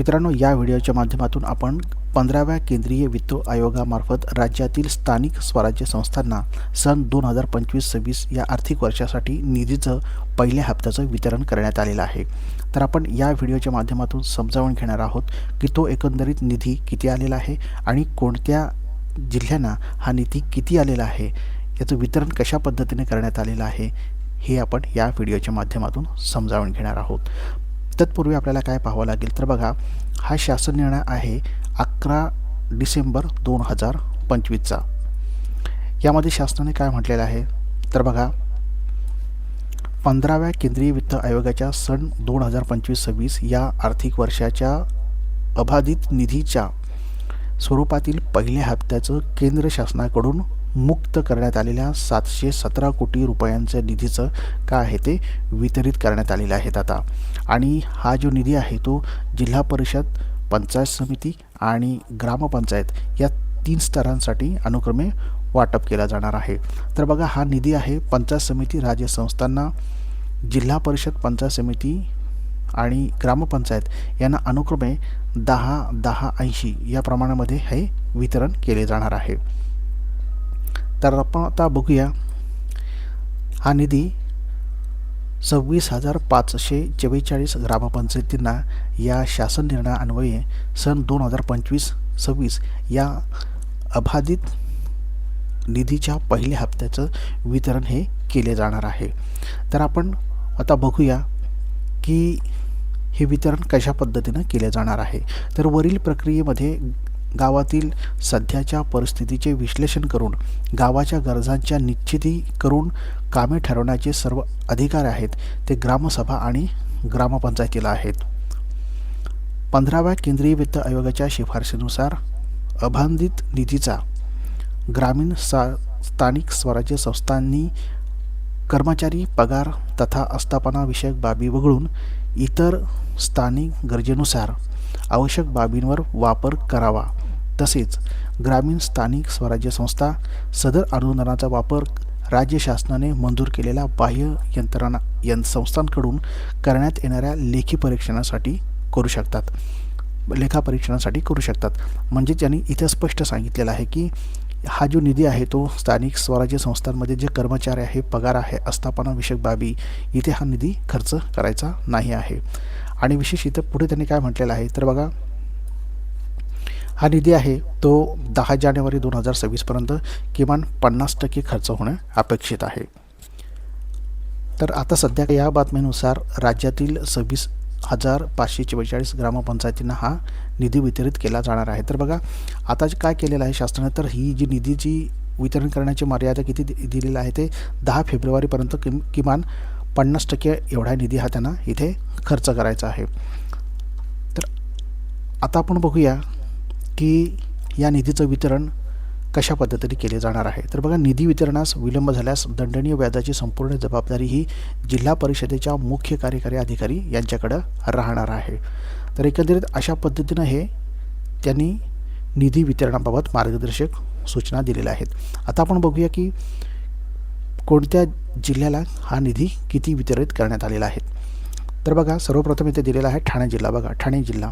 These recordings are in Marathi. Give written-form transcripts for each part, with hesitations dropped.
मित्रांनो, या व्हिडिओच्या माध्यमातून आपण 15व्या केंद्रीय वित्त आयोगामार्फत राज्यातील स्थानिक स्वराज्य संस्थांना सन 2025-26 या आर्थिक वर्षासाठी निधीचं पहिल्या हप्त्याचं वितरण करण्यात आलेलं आहे. तर आपण या व्हिडिओच्या माध्यमातून समजावून घेणार आहोत की तो एकंदरीत निधी किती आलेला आहे आणि कोणत्या जिल्ह्यांना हा निधी किती आलेला आहे, याचं वितरण कशा पद्धतीने करण्यात आलेलं आहे, हे आपण या व्हिडिओच्या माध्यमातून समजावून घेणार आहोत. तत्पूर्वी आपल्याला काय पाहावं लागेल तर बघा, हा शासन निर्णय आहे 11 डिसेंबर 2025चा. यामध्ये शासनाने काय म्हटलेलं आहे तर बघा, 15व्या केंद्रीय वित्त आयोगाच्या सन 2025-26 या आर्थिक वर्षाच्या अबाधित निधीच्या स्वरूपातील पहिल्या हप्त्याचं केंद्र शासनाकडून मुक्त करण्यात आलेल्या 717 कोटी रुपयांच्या निधीचं काय आहे ते वितरित करण्यात आलेलं आहे आता. आणि हा जो निधी आहे तो जिल्हा परिषद, पंचायत समिती आणि ग्रामपंचायत या 3 स्तरांसाठी अनुक्रमे वाटप केला जाणार आहे. तर बघा, हा निधी आहे पंचायत समिती राज्य संस्थांना, जिल्हा परिषद, पंचायत समिती आणि ग्रामपंचायत यांना अनुक्रमे 10-10-80 या प्रमाणामध्ये हे वितरण केले जाणार आहे. तर आपण आता बघूया, हा निधी 26,544 ग्रामपंचायतींना या शासन निर्णयान्वये सन 2025-26 या अबाधित निधीच्या पहिल्या हप्त्याचं वितरण हे केले जाणार आहे. तर आपण आता बघूया की हे वितरण कशा पद्धतीनं केले जाणार आहे. तर वरील प्रक्रियेमध्ये गावातील सध्याच्या परिस्थितीचे विश्लेषण करून गावाच्या गरजांच्या निश्चिती करून कामे ठरवण्याचे सर्व अधिकार आहेत ते ग्रामसभा आणि ग्रामपंचायतीला आहेत. 15व्या केंद्रीय वित्त आयोगाच्या शिफारशीनुसार अबाधित निधीचा ग्रामीण स्थानिक स्वराज्य संस्थांनी कर्मचारी पगार तथा आस्थापनाविषयक बाबी वगळून इतर स्थानिक गरजेनुसार आवश्यक बाबींवर वापर करावा. तसेच ग्रामीण स्थानिक स्वराज्य संस्था सदर अनुदानाचा वापर राज्य शासनाने मंजूर केलेल्या बाह्य संस्थांकडून करण्यात येणाऱ्या लेखापरीक्षणासाठी करू शकतात. म्हणजे त्यांनी इथे स्पष्ट सांगितलेलं आहे की हा जो निधी आहे तो स्थानिक स्वराज्य संस्थांमध्ये जे कर्मचारी आहे, पगार आहे, आस्थापनाविषयक बाबी, इथे हा निधी खर्च करायचा नाही आहे. आणि विशेष इथं पुढे त्यांनी काय म्हटलेलं आहे तर बघा, हा निधी आहे तो 10 जानेवारी 2026 पर्यंत किमान 50% खर्च होणे अपेक्षित आहे. तर आता सध्या या बातमीनुसार राज्यातील 26,544 ग्रामपंचायतींना हा निधी वितरित केला जाणार आहे. तर बघा, आता काय केलेलं आहे शासनाने, तर ही जी निधीची वितरण करण्याची मर्यादा किती दिलेली आहे ते 10 फेब्रुवारीपर्यंत किमान 50% एवढा निधी हा त्यांना इथे खर्च करायचा आहे. तर आता आपण बघूया की या निधीचं वितरण कशा पद्धतीने केले जाणार आहे. तर बघा, निधी वितरणास विलंब झाल्यास दंडनीय व्याजाची संपूर्ण जबाबदारी ही जिल्हा परिषदेच्या मुख्य कार्यकारी अधिकारी यांच्याकडं राहणार आहे. तर एकंदरीत अशा पद्धतीनं हे त्यांनी निधी वितरणाबाबत मार्गदर्शक सूचना दिलेल्या आहेत. आता आपण बघूया की कोणत्या जिल्ह्याला हा निधी किती वितरित करण्यात आलेला आहे. तर बघा, सर्वप्रथम इथे दिलेला आहे ठाणे जिल्हा. बघा, ठाणे जिल्हा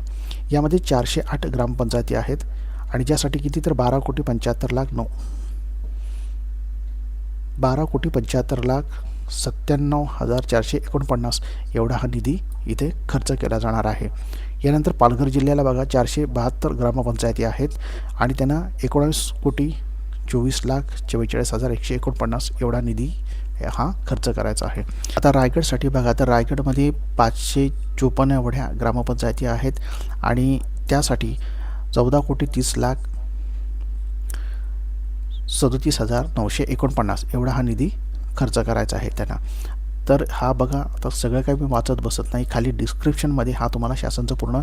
यामध्ये 408 ग्रामपंचायती आहेत आणि ज्यासाठी किती तर 12,75,97,449 एवढा हा निधी इथे खर्च केला जाणार आहे. यानंतर पालघर जिल्ह्याला बघा 472 ग्रामपंचायती आहेत आणि त्यांना 19,24,44,149 एवढा निधी हा खर्च करायचा आहे. आता रायगडसाठी बघा, तर रायगडमध्ये 554 एवढ्या ग्रामपंचायती आहेत आणि त्यासाठी 14,30,37,949 एवढा हा निधी खर्च करायचा आहे त्यांना. तर हा बघा, आता सगळं काही मी वाचत बसत नाही, खाली डिस्क्रिप्शनमध्ये हा तुम्हाला शासनचा पूर्ण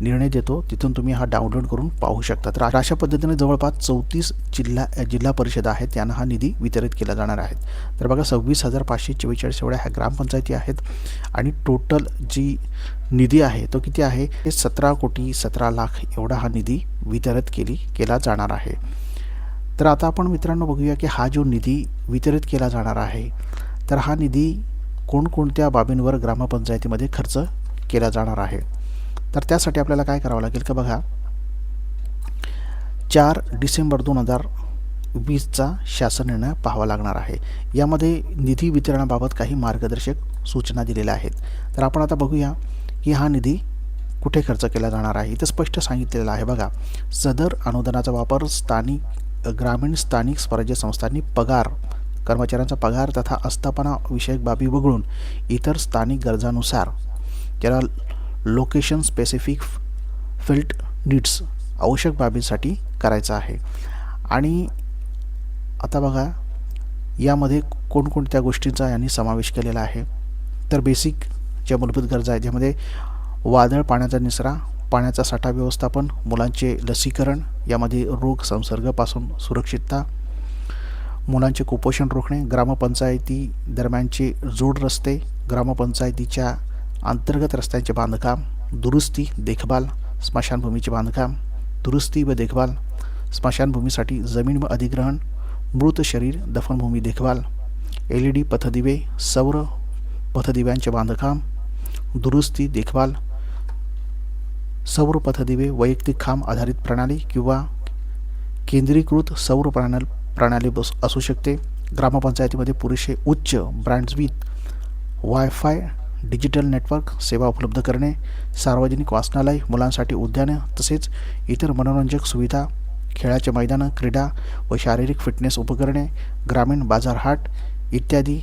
निर्णय देतो, तिथून तुम्ही हा डाउनलोड करून पाहू शकता. तर अशा पद्धतीने जवळपास 34 जिल्हा परिषद आहेत यांना हा निधी वितरित केला जाणार आहे. तर बघा, 26,544 एवढ्या ह्या ग्रामपंचायती आहेत आणि टोटल जी निधी आहे तो किती आहे, 17,17,00,000 एवढा हा निधी वितरित केला जाणार आहे. तर आता आपण मित्रांनो बघूया की हा जो निधी वितरित केला जाणार आहे, तर हा निधी कोणकोणत्या बाबींवर ग्रामपंचायतीमध्ये खर्च केला जाणार आहे. तर त्यासाठी आपल्याला काय करावं लागेल का बघा, 4 डिसेंबर 2020चा शासन निर्णय पाहावा लागणार आहे. यामध्ये निधी वितरणाबाबत काही मार्गदर्शक सूचना दिलेल्या आहेत. तर आपण आता बघूया की हा निधी कुठे खर्च केला जाणार आहे. इथं स्पष्ट सांगितलेलं आहे बघा, सदर अनुदानाचा वापर ग्रामीण स्थानिक स्वराज्य संस्थांनी पगार, कर्मचाऱ्यांचा पगार तथा आस्थापना विषयक बाबी वगळून इतर स्थानिक गरजानुसार त्याला लोकेशन स्पेसिफिक फिल्ड नीड्स आवश्यक बाबींसाठी करायचं आहे. आणि आता बघा, यामध्ये कोणकोणत्या गोष्टींचा यांनी समावेश केलेला आहे. तर बेसिक ज्या मूलभूत गरजा आहेत, ज्यामध्ये वादळ पाण्याचा निचरा, पाण्याचा साठा व्यवस्थापन, मुलांचे लसीकरण, यामध्ये रोग संसर्गापासून सुरक्षितता, मुलांचे कुपोषण रोखणे, ग्रामपंचायती दरम्यानचे जोड रस्ते, ग्रामपंचायतीच्या अंतर्गत रस्त्यांचे बांधकाम, दुरुस्ती, देखभाल, स्मशानभूमीचे बांधकाम, दुरुस्ती व देखभाल, स्मशानभूमीसाठी जमीन व अधिग्रहण, मृत शरीर दफनभूमी देखभाल, LED पथदिवे, सौर पथदिव्यांचे बांधकाम, दुरुस्ती, देखभाल, सौर पथदिवे, वैयक्तिक खांब आधारित प्रणाली किंवा केंद्रीकृत सौर प्रणाली असू शकते. ग्रामपंचायतीमध्ये पुरेसे उच्च ब्रँडविड्थ वायफाय डिजिटल नेटवर्क सेवा उपलब्ध करणे, सार्वजनिक वाचनालय, मुलांसाठी उद्याने तसेच इतर मनोरंजक सुविधा, खेळाचे मैदानं, क्रीडा व शारीरिक फिटनेस उपकरणे, ग्रामीण बाजारहाट इत्यादी.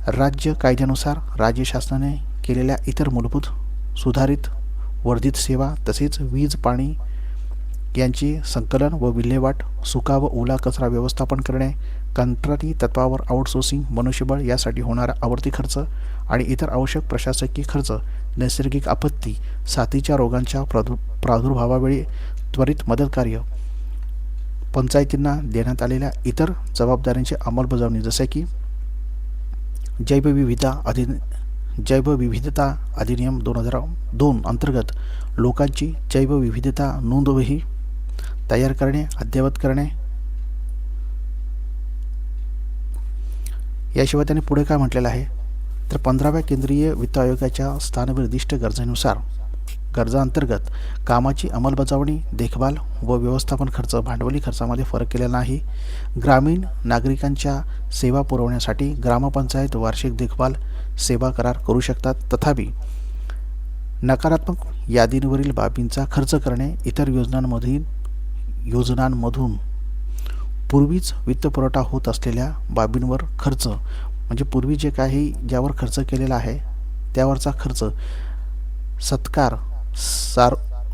राज्य कायद्यानुसार राज्य शासनाने केलेल्या इतर मूलभूत सुधारित वर्धित सेवा तसेच वीज पाणी यांची संकलन व विल्हेवाट, सुका व ओला कचरा व्यवस्थापन करणे, कंत्राटी तत्वावर आउटसोर्सिंग मनुष्यबळ यासाठी होणारा आवर्ती खर्च आणि इतर आवश्यक प्रशासकीय खर्च, नैसर्गिक आपत्ती, साथीच्या रोगांच्या प्रादुर्भावावेळी त्वरित मदत कार्य, पंचायतींना देण्यात आलेल्या इतर जबाबदाऱ्यांची अंमलबजावणी जसे की जैवविविधता अधिनियम 2002 अंतर्गत लोकांची जैवविविधता नोंदवही तयार करणे, अद्ययावत करणे. याशिवाय त्याने पुढे काय म्हटलेलं आहे, तर 15व्या केंद्रीय वित्त आयोगाच्या स्थाननिर्दिष्ट गरजांतर्गत कामाची अंमलबजावणी, देखभाल व व्यवस्थापन खर्च भांडवली खर्चामध्ये फरक केलेला नाही. ग्रामीण नागरिकांच्या सेवा पुरवण्यासाठी ग्रामपंचायत वार्षिक देखभाल सेवा करार करू शकतात. तथापि नकारात्मक यादींवरील बाबींचा खर्च करणे, इतर योजनांमधून पूर्वीच वित्तपुरवठा होत असलेल्या बाबींवर खर्च, म्हणजे पूर्वी जे काही ज्यावर खर्च केलेला आहे त्यावरचा खर्च, सत्कार,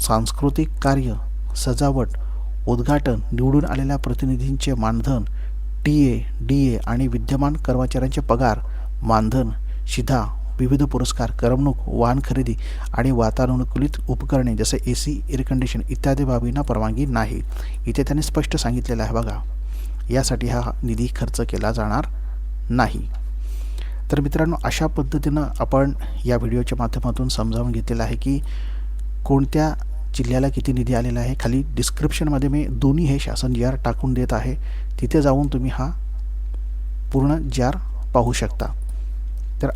सांस्कृतिक कार्य, सजावट, उद्घाटन, निवडून आलेल्या प्रतिनिधींचे मानधन, TA, DA आणि विद्यमान कर्मचाऱ्यांचे पगार, मानधन, शिधा, विविध पुरस्कार, करमणूक, वाहन खरेदी आणि वातानुकूलित उपकरणे जसे AC, एअर कंडिशन इत्यादी बाबींना परवानगी नाही. इथे त्यांनी स्पष्ट सांगितलेलं आहे बघा, यासाठी हा निधी खर्च केला जाणार नाही. तर मित्रांनो, अशा पद्धतीनं आपण या व्हिडिओच्या माध्यमातून समजावून घेतलेलं आहे की कोणत्या जिल्ह्याला किती निधी आलेला आहे. खाली डिस्क्रिप्शनमध्ये मी दोन्ही हे शासन जार टाकून देत आहे, तिथे जाऊन तुम्ही हा पूर्ण जार पाहू शकता. तर